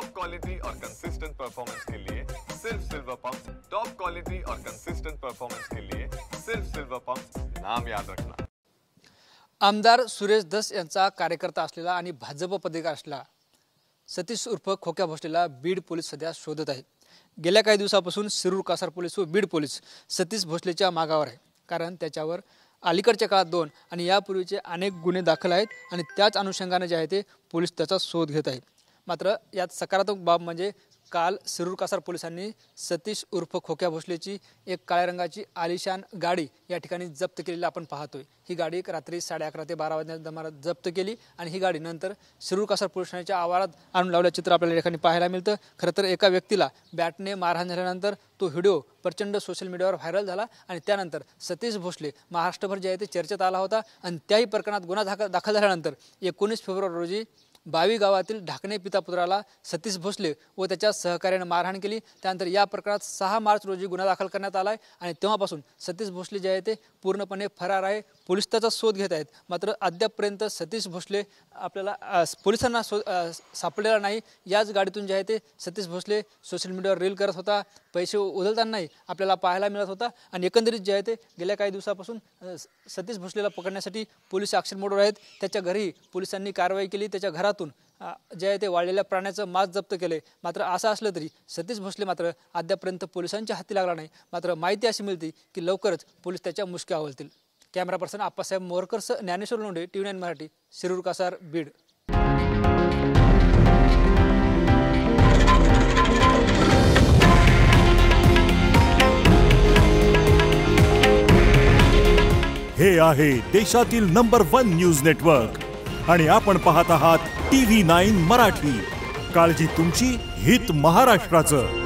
Top quality और consistent performance के लिए सिर्फ सिल्वर पंप। टॉप क्वालिटी और कंसिस्टेंट परफॉर्मेंस के लिए सिर्फ सिल्वर पंप, नाम याद रखना। आमदार सुरेश धस यांचा कार्यकर्ता असलेला आणि भाजप पदाधिकारी असलेला सतीश उर्फ खोक्या भोसलेला बीड पोलीस सध्या शोधत आहेत। गेल्या काही दिवसापासून शिरूर कासार पोलीस व बीड पोलीस सतीश भोसलेच्या मागावर आहे, कारण त्याच्यावर अलीकडच्या काळात 2 आणि यापूर्वीचे अनेक गुन्हे दाखल आहेत आणि त्याच अनुषंगाने जे आहे ते पोलीस त्याचा शोध घेत आहेत। मात्र यात सकारात्मक बाब म्हणजे काल शिरूर कासार पोलिसांनी सतीश उर्फ खोक्या भोसलेची एक काळ्या रंगाची आलिशान गाडी या ठिकाणी जप्त केलेली आपण पाहतोय। ही गाडी रात्री 11:30 ते 12 वाजण्याच्या दरम्यान जप्त केली आणि ही गाडी नंतर शिरूर कासार पोलीस स्टेशनच्या आवारात आणून लावल्याचे चित्र आपल्याला या ठिकाणी पाहायला मिळतं। खरं तर एका व्यक्तीला बॅटने मारहाण झाल्यानंतर तो व्हिडिओ प्रचंड सोशल मीडियावर व्हायरल झाला आणि त्यानंतर सतीश भोसले महाराष्ट्रभर जे आहे ते चर्चेत आला होता आणि त्याही प्रकरणात गुन्हा दाखल झाल्यानंतर 19 फेब्रुवारी रोजी 22 गावातील ढाकणे पिता पुत्राला सतीश भोसले व त्याच्या सहकार्याने मारहाण केली। त्यानंतर या प्रकरणात 6 मार्च रोजी गुन्हा दाखल करण्यात आला आहे आणि तेव्हापासून सतीश भोसले जे आहे ते पूर्णपणे फरार आहे। पोलीस त्याचा शोध घेत आहेत, मात्र अद्यापपर्यंत सतीश भोसले आपल्याला पोलिसांना सापडलेला नाही। याच गाडीतून जे आहे ते सतीश भोसले सोशल मीडियावर रील करत होता, पैसे उधळतानाही आपल्याला पाहायला मिळत होता आणि एकंदरीत जे आहे ते गेल्या काही दिवसापासून सतीश भोसलेला पकडण्यासाठी पोलीस ॲक्शन मोडवर आहेत। त्याच्या घरी पोलिसांनी कारवाई केली, त्याच्या घरातून जे आहे ते वाढलेल्या प्राण्याचं मांस जप्त केले। मात्र असं असलं तरी सतीश भोसले मात्र अद्यापर्यंत पोलिसांच्या हाती लागला नाही। मात्र माहिती अशी मिळते की लवकरच पोलीस त्याच्या मुश्क्या आवळतील। कॅमेरा पर्सन आप्पासाहेब मोरकरसह ज्ञानेश्वर लोंढे, TV9 मराठी, शिरूर कासार, बीड। हे आहे देशातील नंबर 1 न्यूज नेटवर्क आणि आपण पाहत आहात TV9 मराठी। काळजी तुमची, हित महाराष्ट्राचं।